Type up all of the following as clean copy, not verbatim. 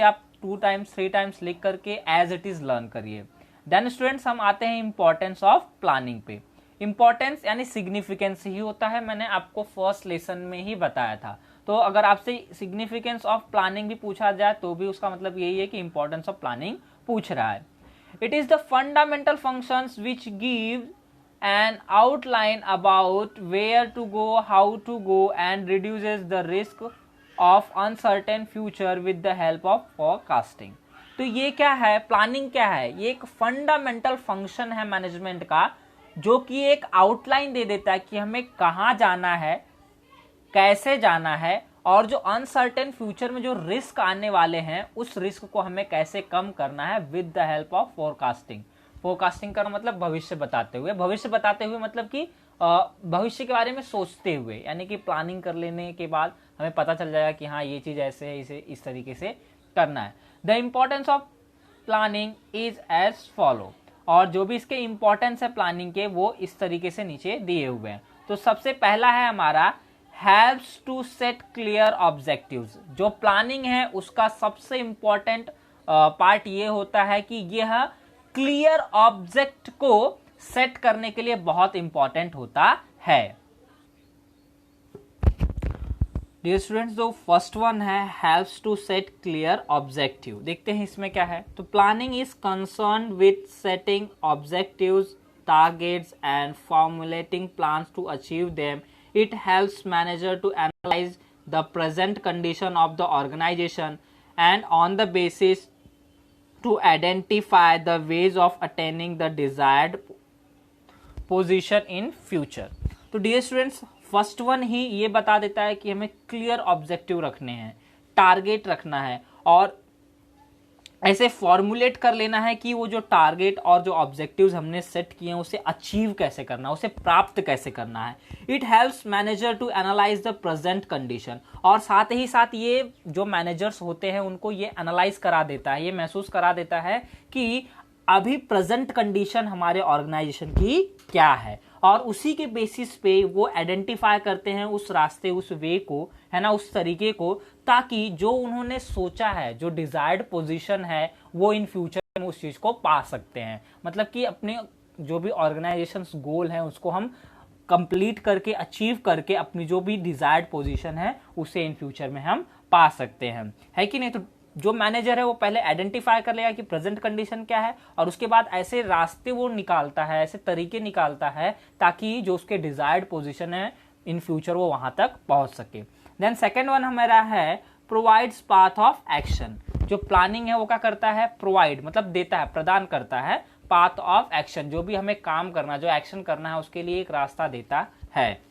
आप 2 times 3 times लिख करके एज इट इज लर्न करिए। देन स्टूडेंट्स हम आते हैं इंपॉर्टेंस ऑफ प्लानिंग पे। इंपॉर्टेंस यानी सिग्निफिकेंस ही होता है, मैंने आपको फर्स्ट लेसन में ही बताया था। तो अगर आपसे सिग्निफिकेंस ऑफ प्लानिंग भी पूछा जाए तो भी उसका मतलब यही है कि इंपॉर्टेंस ऑफ प्लानिंग पूछ रहा है। It is the fundamental functions which give an outline about where to go, how to go and reduces the risk of uncertain future with the help of forecasting। तो ये क्या है, planning क्या है, ये एक फंडामेंटल फंक्शन है management का, जो कि एक आउटलाइन दे देता है कि हमें कहाँ जाना है, कैसे जाना है, और जो अनसर्टेन फ्यूचर में जो रिस्क आने वाले हैं उस रिस्क को हमें कैसे कम करना है with the help of forecasting. Forecasting का मतलब भविष्य बताते हुए, भविष्य बताते हुए मतलब कि भविष्य के बारे में सोचते हुए, यानी कि प्लानिंग कर लेने के बाद हमें पता चल जाएगा कि हाँ ये चीज ऐसे है, इसे इस तरीके से करना है। The importance of planning is as follow, और जो भी इसके इंपॉर्टेंस है प्लानिंग के वो इस तरीके से नीचे दिए हुए हैं। तो सबसे पहला है हमारा helps to set clear objectives. जो प्लानिंग है उसका सबसे इंपॉर्टेंट पार्ट ये होता है कि यह क्लियर ऑब्जेक्ट को सेट करने के लिए बहुत इंपॉर्टेंट होता है। डियर स्टूडेंट्स, जो फर्स्ट वन है helps to set clear objective, देखते हैं इसमें क्या है। तो planning is concern with setting objectives, targets and formulating plans to achieve them. It helps manager to analyze the present condition of the organization and on the basis to identify the ways of attaining the desired position in future। तो dear students, first one ही ये बता देता है कि हमें clear objective रखने हैं, target रखना है, और ऐसे फॉर्मुलेट कर लेना है कि वो जो टारगेट और जो ऑब्जेक्टिव्स हमने सेट किए हैं उसे अचीव कैसे करना है, उसे प्राप्त कैसे करना है। It helps manager to analyse the present condition, और साथ ही साथ ये जो मैनेजर्स होते हैं उनको ये एनालाइज करा देता है, ये महसूस करा देता है कि अभी प्रेजेंट कंडीशन हमारे ऑर्गेनाइजेशन की क्या है, और उसी के बेसिस पे वो आइडेंटिफाई करते हैं उस रास्ते, उस वे को, है ना, उस तरीके को, ताकि जो उन्होंने सोचा है, जो डिजायर्ड पोजीशन है, वो इन फ्यूचर में उस चीज को पा सकते हैं। मतलब कि अपने जो भी ऑर्गेनाइजेशन गोल है उसको हम कंप्लीट करके, अचीव करके अपनी जो भी डिजायर्ड पोजीशन है उसे इन फ्यूचर में हम पा सकते हैं, है कि नहीं। तो जो मैनेजर है वो पहले आइडेंटिफाई कर लेगा कि प्रेजेंट कंडीशन क्या है, और उसके बाद ऐसे रास्ते वो निकालता है, ऐसे तरीके निकालता है ताकि जो उसके डिजायर्ड पोजीशन है इन फ्यूचर वो वहां तक पहुंच सके। देन सेकेंड वन हमारा है प्रोवाइड्स पाथ ऑफ एक्शन। जो प्लानिंग है वो क्या करता है, प्रोवाइड मतलब देता है, प्रदान करता है, पाथ ऑफ एक्शन, जो भी हमें काम करना, जो एक्शन करना है उसके लिए एक रास्ता देता है।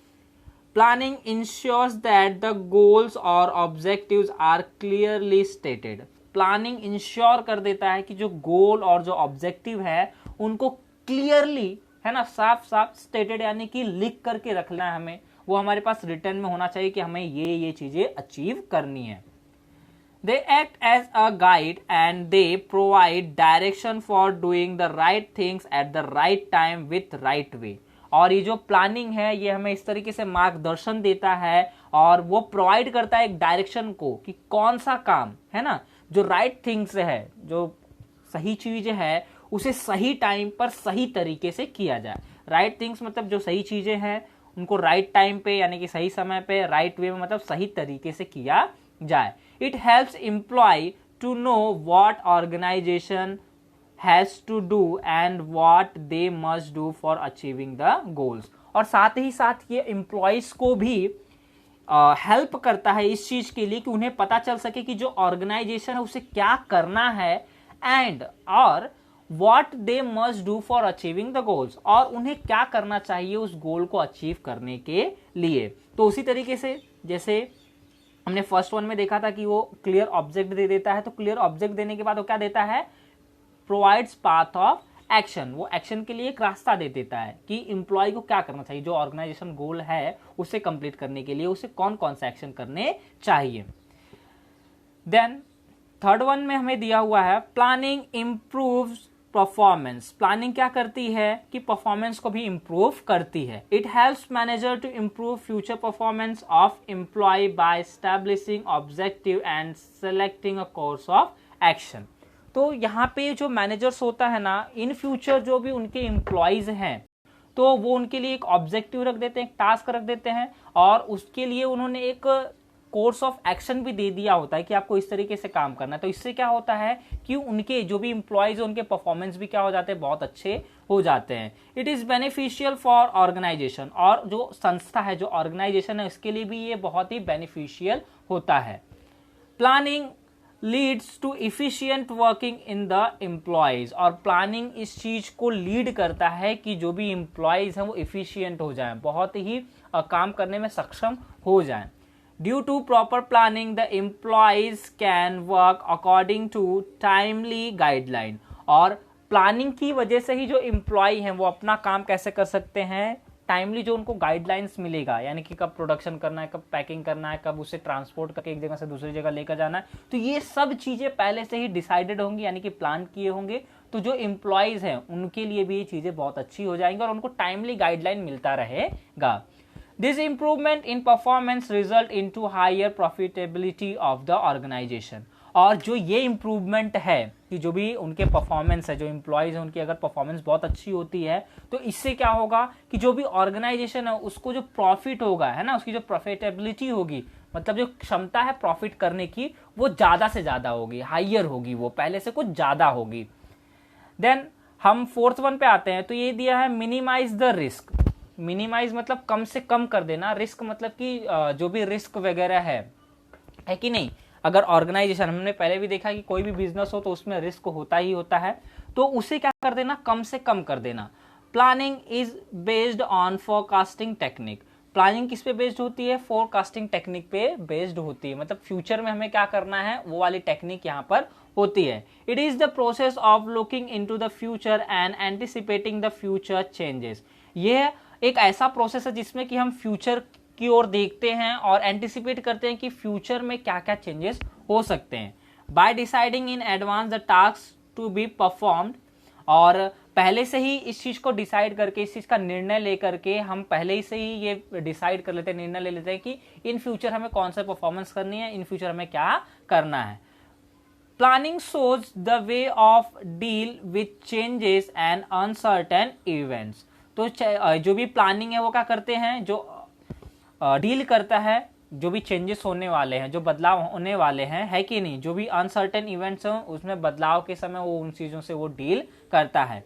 Planning ensures that the goals or objectives are clearly stated। Planning ensure कर देता है कि जो गोल और जो ऑब्जेक्टिव है उनको क्लियरली, है ना, साफ साफ स्टेटेड यानी कि लिख करके रखना है हमें, वो हमारे पास रिटर्न में होना चाहिए कि हमें ये चीजें अचीव करनी है। They act as a guide and they provide direction for doing the right things at the right time with right way। और ये जो प्लानिंग है ये हमें इस तरीके से मार्गदर्शन देता है और वो प्रोवाइड करता है एक डायरेक्शन को कि कौन सा काम, है ना, जो राइट थिंग्स है, जो सही चीजें है, उसे सही टाइम पर सही तरीके से किया जाए। राइट थिंग्स मतलब जो सही चीजें हैं उनको राइट टाइम पे यानी कि सही समय पे, राइट वे में मतलब सही तरीके से किया जाए। It helps employ to know what organisation has to do and what they must do for achieving the goals। और साथ ही साथ ये एम्प्लॉयज को भी हेल्प करता है इस चीज के लिए कि उन्हें पता चल सके कि जो ऑर्गेनाइजेशन है उसे क्या करना है, एंड और what they must do for achieving the goals, और उन्हें क्या करना चाहिए उस गोल को अचीव करने के लिए। तो उसी तरीके से जैसे हमने फर्स्ट वन में देखा था कि वो क्लियर ऑब्जेक्ट दे देता है, तो क्लियर ऑब्जेक्ट देने के बाद वो क्या देता है, प्रोवाइड्स पाथ ऑफ एक्शन। वो एक्शन के लिए एक रास्ता दे देता है कि एम्प्लॉय को क्या करना चाहिए, जो ऑर्गेनाइजेशन गोल है उसे कंप्लीट करने के लिए उसे कौन कौन से एक्शन करने चाहिए। देन थर्ड वन में हमें दिया हुआ है प्लानिंग इम्प्रूव्स परफॉर्मेंस, प्लानिंग क्या करती है कि परफॉर्मेंस को भी इम्प्रूव करती है। It helps manager to improve future performance of employ by establishing objective and selecting a course of action. तो यहाँ पे जो मैनेजर्स होता है ना, इन फ्यूचर जो भी उनके एम्प्लॉयज हैं तो वो उनके लिए एक ऑब्जेक्टिव रख देते हैं, एक टास्क रख देते हैं, और उसके लिए उन्होंने एक कोर्स ऑफ एक्शन भी दे दिया होता है कि आपको इस तरीके से काम करना है। तो इससे क्या होता है कि उनके जो भी इंप्लॉयज उनके परफॉर्मेंस भी क्या हो जाते हैं, बहुत अच्छे हो जाते हैं। It is beneficial for organisation, और जो संस्था है, जो ऑर्गेनाइजेशन है, उसके लिए भी ये बहुत ही बेनिफिशियल होता है। Planning leads to efficient working in the employees, और प्लानिंग इस चीज को लीड करता है कि जो भी एम्प्लॉयज हैं वो इफिशियंट हो जाएं, बहुत ही काम करने में सक्षम हो जाएं। Due to proper planning, the employees can work according to timely guideline, और प्लानिंग की वजह से ही जो एम्प्लॉय हैं वो अपना काम कैसे कर सकते हैं, टाइमली जो उनको गाइडलाइंस मिलेगा, यानी कि कब प्रोडक्शन करना है, कब पैकिंग करना है, कब उसे ट्रांसपोर्ट करके एक जगह से दूसरी जगह लेकर जाना है, तो ये सब चीजें पहले से ही डिसाइडेड होंगी, यानी कि प्लान किए होंगे। तो जो एम्प्लॉयज हैं उनके लिए भी ये चीजें बहुत अच्छी हो जाएंगी और उनको टाइमली गाइडलाइन मिलता रहेगा। This improvement in performance result into higher profitability of the organization, और जो ये इम्प्रूवमेंट है कि जो भी उनके परफॉर्मेंस है, जो एम्प्लॉयज है उनकी अगर परफॉर्मेंस बहुत अच्छी होती है तो इससे क्या होगा कि जो भी ऑर्गेनाइजेशन है उसको जो प्रॉफिट होगा, है ना, उसकी जो प्रॉफिटेबिलिटी होगी, मतलब जो क्षमता है प्रॉफिट करने की, वो ज्यादा से ज्यादा होगी, हाइयर होगी, वो पहले से कुछ ज्यादा होगी। देन हम फोर्थ वन पे आते हैं, तो ये दिया है मिनिमाइज द रिस्क। मिनिमाइज मतलब कम से कम कर देना, रिस्क मतलब कि जो भी रिस्क वगैरह है कि नहीं। अगर ऑर्गेनाइजेशन, हमने पहले भी देखा कि कोई भी बिजनेस हो तो उसमें रिस्क होता ही होता है, तो उसे क्या कर देना, कम से कम कर देना। Planning is based on forecasting technique, planning किस पे बेस्ड होती है, फोरकास्टिंग टेक्निक पे बेस्ड होती है, मतलब फ्यूचर में हमें क्या करना है वो वाली टेक्निक यहाँ पर होती है। It is the process of looking into the future and anticipating the future changes. ये एक ऐसा प्रोसेस है जिसमें कि हम फ्यूचर की ओर देखते हैं और एंटिसिपेट करते हैं कि फ्यूचर में क्या क्या चेंजेस हो सकते हैं। By deciding in advance the task to be performed, और पहले से ही इस चीज को डिसाइड करके, इस चीज का निर्णय लेकर के हम पहले ही से ही ये डिसाइड कर लेते हैं, निर्णय ले लेते हैं कि इन फ्यूचर हमें कौन सा परफॉर्मेंस करनी है, इन फ्यूचर हमें क्या करना है। Planning shows the way of deal with changes and uncertain events, तो जो भी प्लानिंग है वो क्या करते हैं, जो डील करता है जो भी चेंजेस होने वाले हैं, जो बदलाव होने वाले हैं, है कि नहीं, जो भी अनसर्टेन इवेंट्स हैं उसमें बदलाव के समय वो उन चीजों से वो डील करता है।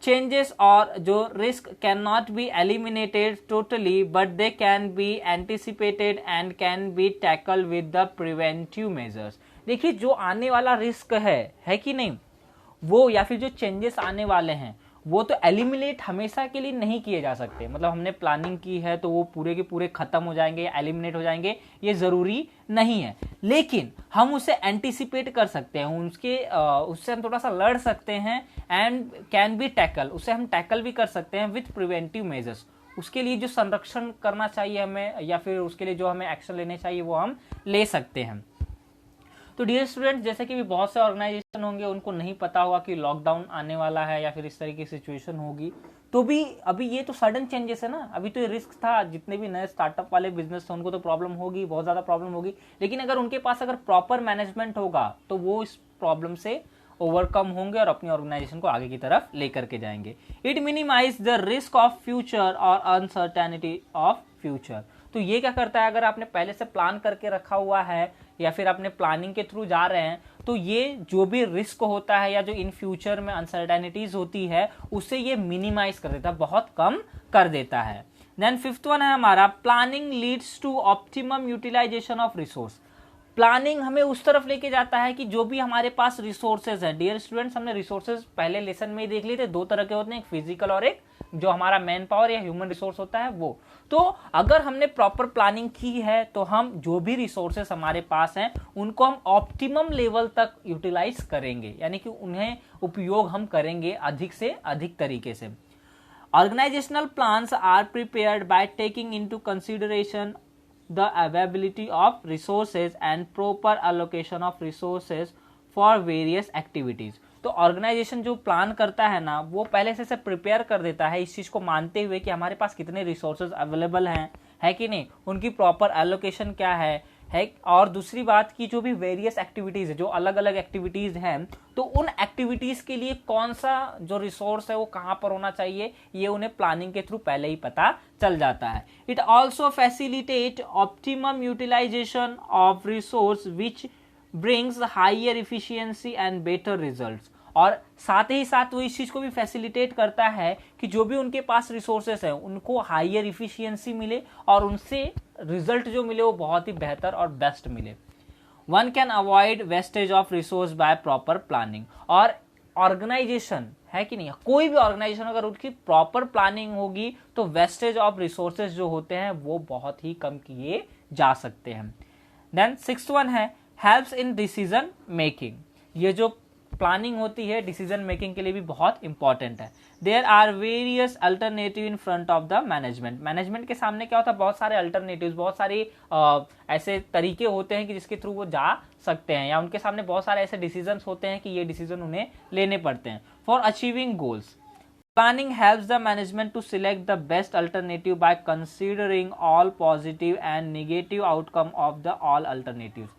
चेंजेस और जो risk can not be eliminated totally but they can be anticipated and can be tackle with the preventive measures. देखिए जो आने वाला रिस्क है कि नहीं, वो या फिर जो चेंजेस आने वाले हैं वो तो एलिमिनेट हमेशा के लिए नहीं किए जा सकते, मतलब हमने प्लानिंग की है तो वो पूरे के पूरे खत्म हो जाएंगे, एलिमिनेट हो जाएंगे, ये जरूरी नहीं है, लेकिन हम उसे एंटिसिपेट कर सकते हैं, उससे हम थोड़ा सा लड़ सकते हैं, एंड कैन बी टैकल, उसे हम टैकल भी कर सकते हैं विथ प्रिवेंटिव मेजर्स। उसके लिए जो संरक्षण करना चाहिए हमें, या फिर उसके लिए जो हमें एक्शन लेने चाहिए वो हम ले सकते हैं। तो डियर स्टूडेंट, जैसे कि भी बहुत से ऑर्गेनाइजेशन होंगे उनको नहीं पता होगा कि लॉकडाउन आने वाला है या फिर इस तरह की सिचुएशन होगी, तो भी अभी ये तो सडन चेंजेस है ना, अभी तो ये रिस्क था, जितने भी नए स्टार्टअप वाले बिजनेस थे उनको तो प्रॉब्लम होगी, बहुत ज्यादा प्रॉब्लम होगी, लेकिन अगर उनके पास अगर प्रॉपर मैनेजमेंट होगा तो वो इस प्रॉब्लम से ओवरकम होंगे और अपनी ऑर्गेनाइजेशन को आगे की तरफ लेकर के जाएंगे। It minimise the risk of future और अनसर्टेनिटी ऑफ फ्यूचर। तो ये क्या करता है, अगर आपने पहले से प्लान करके रखा हुआ है या फिर आपने प्लानिंग के थ्रू जा रहे हैं, तो ये जो भी रिस्क होता है या जो इन फ्यूचर में अनसर्टेनिटीज होती है उसे ये मिनिमाइज कर देता है, बहुत कम कर देता है। देन फिफ्थ वन है हमारा, planning leads to optimum utilisation of resource. Planning हमें उस तरफ लेके जाता है कि जो भी हमारे पास रिसोर्सेज है, डियर स्टूडेंट्स हमने रिसोर्सेज पहले लेसन में ही देख लिए थे, दो तरह के होते हैं, एक फिजिकल और एक जो हमारा मैन पावर या ह्यूमन रिसोर्स होता है वो। तो अगर हमने प्रॉपर प्लानिंग की है तो हम जो भी रिसोर्सेस हमारे पास हैं उनको हम ऑप्टिमम लेवल तक यूटिलाइज करेंगे, यानी कि उन्हें उपयोग हम करेंगे अधिक से अधिक तरीके से। Organisational plans are prepared by taking into consideration the availability of resources and proper allocation of resources for various activities. तो ऑर्गेनाइजेशन जो प्लान करता है ना, वो पहले से प्रिपेयर कर देता है इस चीज को मानते हुए कि हमारे पास कितने रिसोर्सेज अवेलेबल हैं, है कि नहीं, उनकी प्रॉपर एलोकेशन क्या है। और दूसरी बात की जो भी वेरियस एक्टिविटीज है, जो अलग अलग एक्टिविटीज हैं, तो उन एक्टिविटीज के लिए कौन सा जो रिसोर्स है वो कहां पर होना चाहिए, ये उन्हें प्लानिंग के थ्रू पहले ही पता चल जाता है। It also facilitate optimum utilisation of resource which brings higher efficiency and better results. और साथ ही साथ वो इस चीज को भी फैसिलिटेट करता है कि जो भी उनके पास रिसोर्सेस है उनको हायर इफिशियंसी मिले और उनसे रिजल्ट जो मिले वो बहुत ही बेहतर और बेस्ट मिले। One can avoid wastage of resource by proper planning. और ऑर्गेनाइजेशन है कि नहीं, कोई भी ऑर्गेनाइजेशन अगर उसकी प्रॉपर प्लानिंग होगी तो वेस्टेज ऑफ रिसोर्सेज जो होते हैं वो बहुत ही कम किए जा सकते हैं। देन सिक्स्थ वन है हेल्प्स इन डिसीजन मेकिंग। ये जो प्लानिंग होती है डिसीजन मेकिंग के लिए भी बहुत इंपॉर्टेंट है। There are various alternative in front of the management. Management के सामने क्या होता है, बहुत सारे अल्टरनेटिव्स, बहुत सारे ऐसे तरीके होते हैं कि जिसके थ्रू वो जा सकते हैं, या उनके सामने बहुत सारे ऐसे डिसीजंस होते हैं कि ये डिसीजन उन्हें लेने पड़ते हैं for achieving goals. Planning helps the management to select the best alternative by considering all positive and negative outcome of the all alternatives।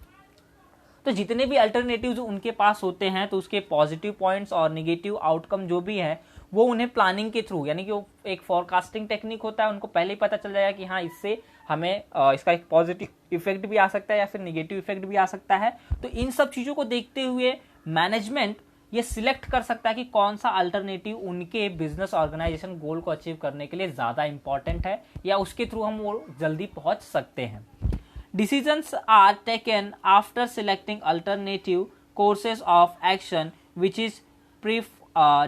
तो जितने भी अल्टरनेटिव्स उनके पास होते हैं तो उसके पॉजिटिव पॉइंट्स और निगेटिव आउटकम जो भी है वो उन्हें प्लानिंग के थ्रू, यानी कि वो एक फॉरकास्टिंग टेक्निक होता है, उनको पहले ही पता चल जाएगा कि हाँ इससे हमें इसका एक पॉजिटिव इफेक्ट भी आ सकता है या फिर निगेटिव इफेक्ट भी आ सकता है। तो इन सब चीज़ों को देखते हुए मैनेजमेंट ये सिलेक्ट कर सकता है कि कौन सा अल्टरनेटिव उनके बिजनेस ऑर्गेनाइजेशन गोल को अचीव करने के लिए ज़्यादा इंपॉर्टेंट है या उसके थ्रू हम वो जल्दी पहुंच सकते हैं। Decisions are taken after selecting alternative courses of action which is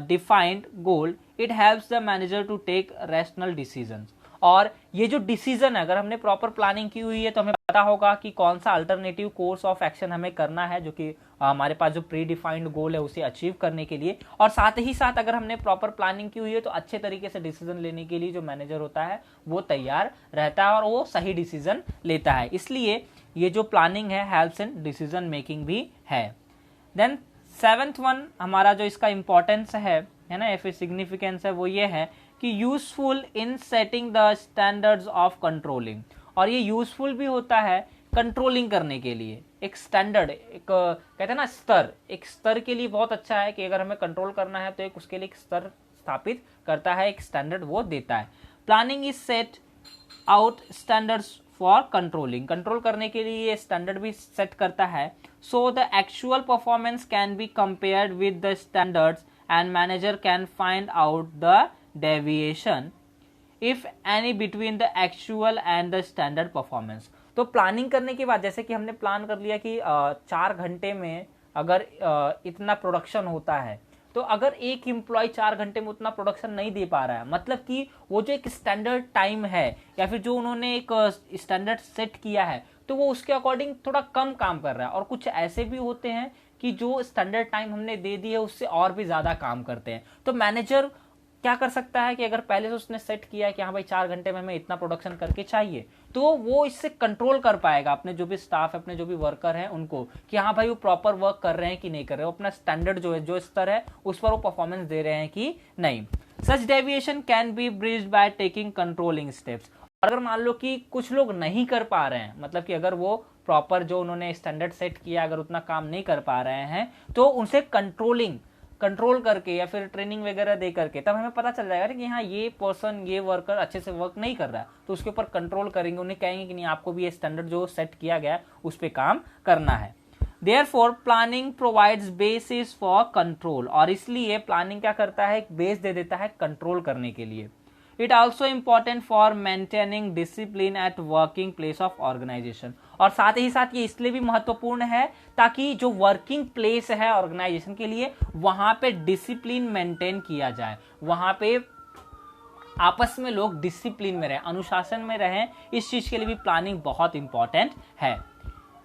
defined goal. It helps the manager to take rational decisions। और ये जो डिसीजन है, अगर हमने प्रॉपर प्लानिंग की हुई है तो हमें पता होगा कि कौन सा अल्टरनेटिव कोर्स ऑफ एक्शन हमें करना है जो कि हमारे पास जो प्री डिफाइंड गोल है उसे अचीव करने के लिए। और साथ ही साथ अगर हमने प्रॉपर प्लानिंग की हुई है तो अच्छे तरीके से डिसीजन लेने के लिए जो मैनेजर होता है वो तैयार रहता है और वो सही डिसीजन लेता है। इसलिए ये जो प्लानिंग है हेल्प्स इन डिसीजन मेकिंग भी है। देन सेवेंथ वन हमारा जो इसका इंपॉर्टेंस है ना, या फिर सिग्निफिकेंस है, वो ये है कि useful in setting the standards of controlling. और ये यूजफुल भी होता है कंट्रोलिंग करने के लिए। एक स्टैंडर्ड, एक कहते हैं ना स्तर, एक स्तर के लिए बहुत अच्छा है कि अगर हमें कंट्रोल करना है तो एक उसके लिए एक स्तर स्थापित करता है, एक स्टैंडर्ड वो देता है। Planning is set out standards for controlling. Control करने के लिए ये स्टैंडर्ड भी सेट करता है। So the actual performance can be compared with the standards and manager can find out the deviation if any between the actual and the standard performance. तो planning करने के बाद जैसे कि हमने प्लान कर लिया कि 4 घंटे में अगर इतना प्रोडक्शन होता है, तो अगर एक एम्प्लॉय 4 घंटे में उतना प्रोडक्शन नहीं दे पा रहा है, मतलब कि वो जो एक स्टैंडर्ड टाइम है या फिर जो उन्होंने एक स्टैंडर्ड सेट किया है तो वो उसके अकॉर्डिंग थोड़ा कम काम कर रहा है। और कुछ ऐसे भी होते हैं कि जो स्टैंडर्ड टाइम हमने दे दी है उससे और भी ज्यादा काम करते हैं। तो मैनेजर क्या कर सकता है कि अगर पहले से उसने सेट किया है कि हाँ भाई 4 घंटे में हमें इतना प्रोडक्शन करके चाहिए, तो वो इससे कंट्रोल कर पाएगा अपने जो भी स्टाफ है, अपने जो भी वर्कर हैं उनको, कि हाँ भाई वो प्रॉपर वर्क कर रहे हैं कि नहीं कर रहे हैं, अपना स्टैंडर्ड जो है, जो स्तर है उस पर वो परफॉर्मेंस दे रहे हैं कि नहीं। Such deviation can be bridged by taking controlling steps. अगर मान लो कि कुछ लोग नहीं कर पा रहे हैं, मतलब कि अगर वो प्रॉपर जो उन्होंने स्टैंडर्ड सेट किया अगर उतना काम नहीं कर पा रहे हैं, तो उनसे कंट्रोल करके या फिर ट्रेनिंग वगैरह दे करके तब हमें पता चल जाएगा कि हाँ ये पर्सन, ये वर्कर अच्छे से वर्क नहीं कर रहा है, तो उसके ऊपर कंट्रोल करेंगे, उन्हें कहेंगे कि नहीं आपको भी ये स्टैंडर्ड जो सेट किया गया है उस पर काम करना है। Therefore, planning provides basis for control। और इसलिए प्लानिंग क्या करता है, बेस दे देता है कंट्रोल करने के लिए। It also important for maintaining discipline at working place of organization। और साथ ही साथ ये इसलिए भी महत्वपूर्ण है ताकि जो वर्किंग प्लेस है ऑर्गेनाइजेशन के लिए वहां पे डिसिप्लिन मेंटेन किया जाए, वहां पे आपस में लोग डिसिप्लिन में रहें, अनुशासन में रहें। इस चीज के लिए भी प्लानिंग बहुत इंपॉर्टेंट है।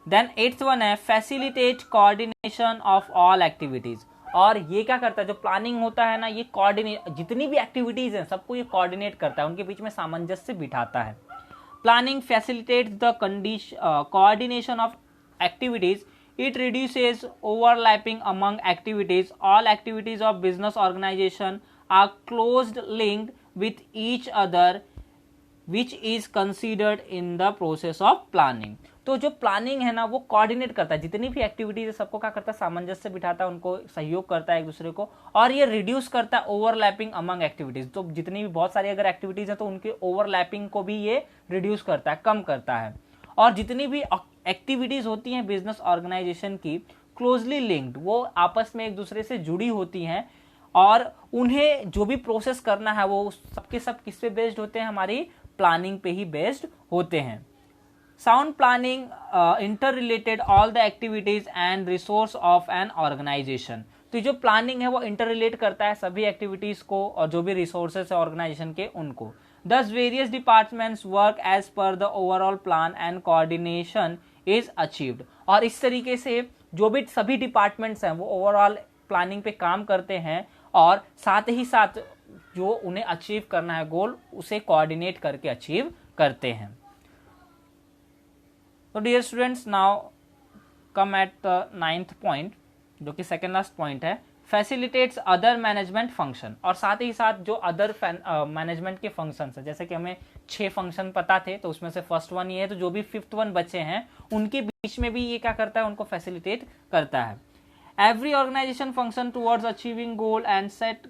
देन 8th वन है facilitate coordination of all activities. और ये क्या करता है, जो प्लानिंग होता है ना, ये कोऑर्डिनेट, जितनी भी एक्टिविटीज हैं सबको ये कोऑर्डिनेट करता है, उनके बीच में सामंजस्य बिठाता है। Planning facilitates the coordination of activities It reduces overlapping among activities. All activities of business organization are closely linked with each other, which is considered in the process of planning. तो जो planning है ना वो coordinate करता है, जितनी भी activities है सबको क्या करता है, सामंजस्य बिठाता है, उनको सहयोग करता है एक दूसरे को, और ये रिड्यूस करता है ओवरलैपिंग अमंग एक्टिविटीज। तो जितनी भी बहुत सारी अगर एक्टिविटीज है तो उनके ओवरलैपिंग को भी ये रिड्यूस करता है, कम करता है। और जितनी भी एक्टिविटीज होती हैं बिजनेस ऑर्गेनाइजेशन की क्लोजली लिंक्ड, वो आपस में एक दूसरे से जुड़ी होती हैं, और उन्हें जो भी प्रोसेस करना है वो सबके सब किस पे बेस्ड होते हैं, हमारी प्लानिंग पे ही बेस्ड होते हैं। Sound planning inter related all the activities and resource of an organisation. तो जो प्लानिंग है वो इंटर रिलेट करता है सभी एक्टिविटीज को और जो भी रिसोर्सेस है ऑर्गेनाइजेशन के उनको। Thus various departments work as per the overall plan and coordination is achieved। और इस तरीके से जो भी सभी डिपार्टमेंट्स हैं वो ओवरऑल प्लानिंग पे काम करते हैं और साथ ही साथ जो उन्हें अचीव करना है गोल उसे कोऑर्डिनेट करके अचीव करते हैं। तो dear students, now come at the 9th point, जो कि सेकेंड लास्ट पॉइंट है, फैसिलिटेट्स अदर मैनेजमेंट फंक्शन। और साथ ही साथ जो अदर मैनेजमेंट के फंक्शन है, जैसे कि हमें 6 फंक्शन पता थे तो उसमें से फर्स्ट वन ये है, तो जो भी 5th वन बचे हैं उनके बीच में भी ये क्या करता है, उनको फैसिलिटेट करता है। Every organisation function towards achieving goal and set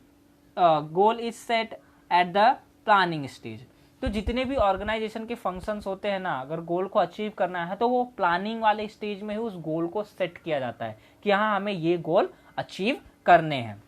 goal is set at the planning stage. तो जितने भी ऑर्गेनाइजेशन के फंक्शंस होते हैं ना, अगर गोल को अचीव करना है तो वो प्लानिंग वाले स्टेज में ही उस गोल को सेट किया जाता है कि हाँ हमें ये गोल अचीव करने हैं।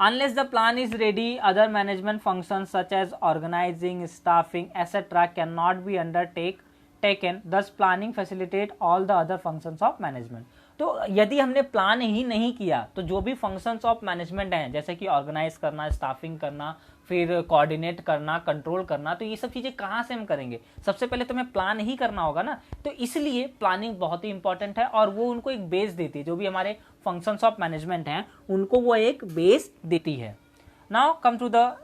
Unless the plan is ready, other management functions such as organizing, staffing, etc. cannot be undertaken. Thus, planning facilitate all the other functions of management. तो यदि हमने प्लान ही नहीं किया तो जो भी फंक्शंस ऑफ मैनेजमेंट हैं, जैसे कि ऑर्गेनाइज करना, स्टाफिंग करना, फिर कोऑर्डिनेट करना, कंट्रोल करना, तो ये सब चीज़ें कहाँ से हम करेंगे? सबसे पहले तो हमें प्लान ही करना होगा ना। तो इसलिए प्लानिंग बहुत ही इंपॉर्टेंट है और वो उनको एक बेस देती है, जो भी हमारे फंक्शंस ऑफ मैनेजमेंट हैं उनको वो एक बेस देती है। Now come to the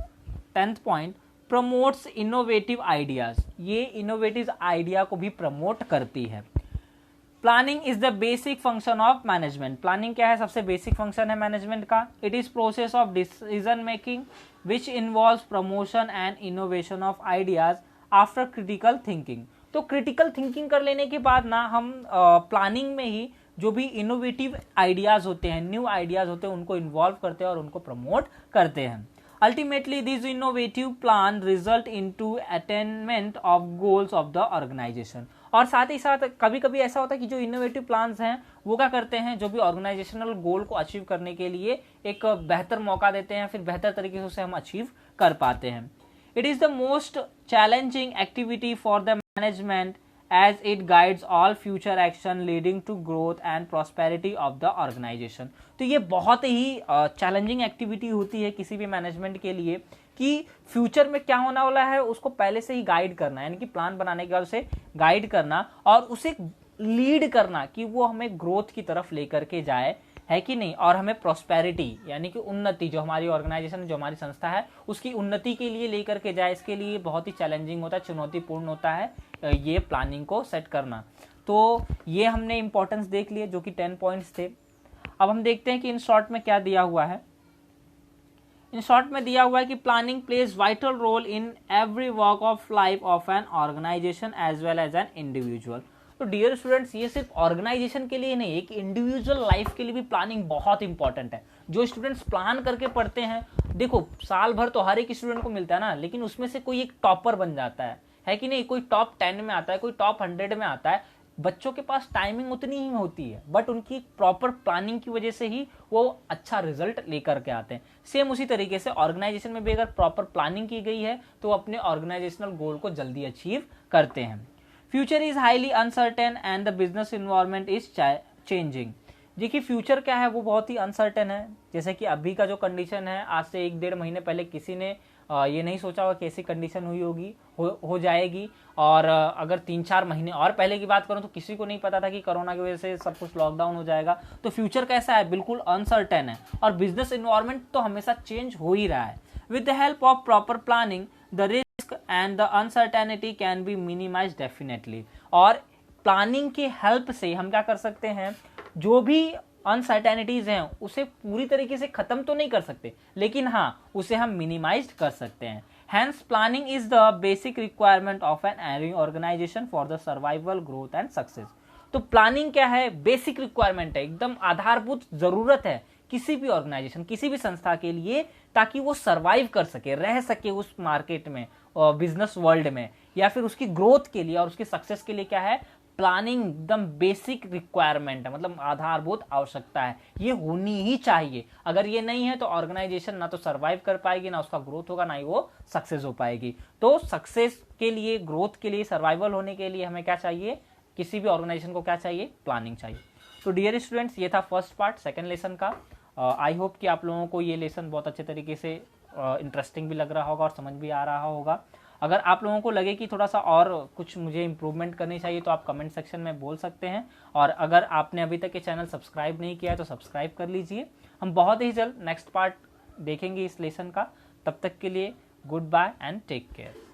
10th point, promotes innovative ideas. ये इनोवेटिव आइडिया को भी प्रमोट करती है। Planning is the basic function of management. Planning क्या है? सबसे बेसिक फंक्शन है मैनेजमेंट का। It is process of decision making which involves promotion and innovation of ideas after critical thinking. तो क्रिटिकल थिंकिंग कर लेने के बाद ना हम प्लानिंग में ही जो भी इनोवेटिव आइडियाज होते हैं, न्यू आइडियाज होते हैं, उनको इन्वॉल्व करते हैं और उनको प्रमोट करते हैं। Ultimately this innovative plan result into attainment of goals of the organisation. और साथ ही साथ कभी कभी ऐसा होता है कि जो इनोवेटिव प्लान्स हैं वो क्या करते हैं, जो भी ऑर्गेनाइजेशनल गोल को अचीव करने के लिए एक बेहतर मौका देते हैं, फिर बेहतर तरीके से उसे हम अचीव कर पाते हैं। It is the most challenging activity for the management as it guides all future action leading to growth and prosperity of the organization। तो ये बहुत ही चैलेंजिंग एक्टिविटी होती है किसी भी मैनेजमेंट के लिए कि फ्यूचर में क्या होने वाला है उसको पहले से ही गाइड करना, यानी कि प्लान बनाने के बाद उसे गाइड करना और उसे लीड करना कि वो हमें ग्रोथ की तरफ लेकर के जाए, है कि नहीं, और हमें प्रॉस्पेरिटी यानी कि उन्नति, जो हमारी ऑर्गेनाइजेशन, जो हमारी संस्था है उसकी उन्नति के लिए लेकर के जाए। इसके लिए बहुत ही चैलेंजिंग होता है, चुनौतीपूर्ण होता है ये प्लानिंग को सेट करना। तो ये हमने इंपॉर्टेंस देख लिए जो कि 10 पॉइंट्स थे। अब हम देखते हैं कि इन शॉर्ट में क्या दिया हुआ है। इन शॉर्ट में दिया हुआ है कि planning plays vital role in every walk of life of an organisation as well as an individual. तो डियर स्टूडेंट्स, ये सिर्फ ऑर्गेनाइजेशन के लिए नहीं, एक इंडिविजुअल लाइफ के लिए भी प्लानिंग बहुत इंपॉर्टेंट है। जो स्टूडेंट्स प्लान करके पढ़ते हैं, देखो साल भर तो हर एक स्टूडेंट को मिलता है ना, लेकिन उसमें से कोई एक टॉपर बन जाता है कि नहीं, कोई टॉप 10 में आता है, कोई टॉप 100 में आता है। बच्चों के पास टाइमिंग उतनी ही होती है, बट उनकी प्रॉपर प्लानिंग की वजह से ही वो अच्छा रिजल्ट लेकर के आते हैं। सेम उसी तरीके से ऑर्गेनाइजेशन में भी अगर प्रॉपर प्लानिंग की गई है तो वो अपने ऑर्गेनाइजेशनल गोल को जल्दी अचीव करते हैं। Future is highly uncertain and the business environment is changing. देखिए फ्यूचर क्या है, वो बहुत ही अनसर्टेन है। जैसे कि अभी का जो कंडीशन है, आज से 1-1.5 महीने पहले किसी ने ये नहीं सोचा होगा कैसी कंडीशन हुई होगी, हो जाएगी। और अगर 3-4 महीने और पहले की बात करूं तो किसी को नहीं पता था कि कोरोना की वजह से सब कुछ लॉकडाउन हो जाएगा। तो फ्यूचर कैसा है, बिल्कुल अनसर्टेन है और बिजनेस इन्वायरमेंट तो हमेशा चेंज हो ही रहा है। With the help of proper planning the risk and the uncertainty can be minimise definitely. और प्लानिंग की हेल्प से हम क्या कर सकते हैं, जो भी अनसर्टेनिटीज हैं उसे पूरी तरीके से खत्म तो नहीं कर सकते, लेकिन हाँ उसे हम मिनिमाइज कर सकते हैं। Hence, planning is the basic requirement of an organization for the survival, growth and success. तो प्लानिंग क्या है, बेसिक रिक्वायरमेंट है, एकदम आधारभूत जरूरत है किसी भी ऑर्गेनाइजेशन, किसी भी संस्था के लिए, ताकि वो सरवाइव कर सके, रह सके उस मार्केट में और बिजनेस वर्ल्ड में, या फिर उसकी ग्रोथ के लिए और उसकी सक्सेस के लिए क्या है, प्लानिंग एकदम बेसिक रिक्वायरमेंट है, मतलब आधारभूत आवश्यकता है, ये होनी ही चाहिए। अगर ये नहीं है तो ऑर्गेनाइजेशन ना तो सरवाइव कर पाएगी, ना उसका ग्रोथ होगा, ना ही वो सक्सेस हो पाएगी। तो सक्सेस के लिए, ग्रोथ के लिए, सर्वाइवल होने के लिए हमें क्या चाहिए, किसी भी ऑर्गेनाइजेशन को क्या चाहिए, प्लानिंग चाहिए। तो डियर स्टूडेंट्स, ये था फर्स्ट पार्ट सेकेंड लेसन का। आई होप कि आप लोगों को ये लेसन बहुत अच्छे तरीके से इंटरेस्टिंग भी लग रहा होगा और समझ भी आ रहा होगा। अगर आप लोगों को लगे कि थोड़ा सा और कुछ मुझे इम्प्रूवमेंट करनी चाहिए तो आप कमेंट सेक्शन में बोल सकते हैं, और अगर आपने अभी तक ये चैनल सब्सक्राइब नहीं किया है तो सब्सक्राइब कर लीजिए। हम बहुत ही जल्द नेक्स्ट पार्ट देखेंगे इस लेसन का। तब तक के लिए goodbye and take care.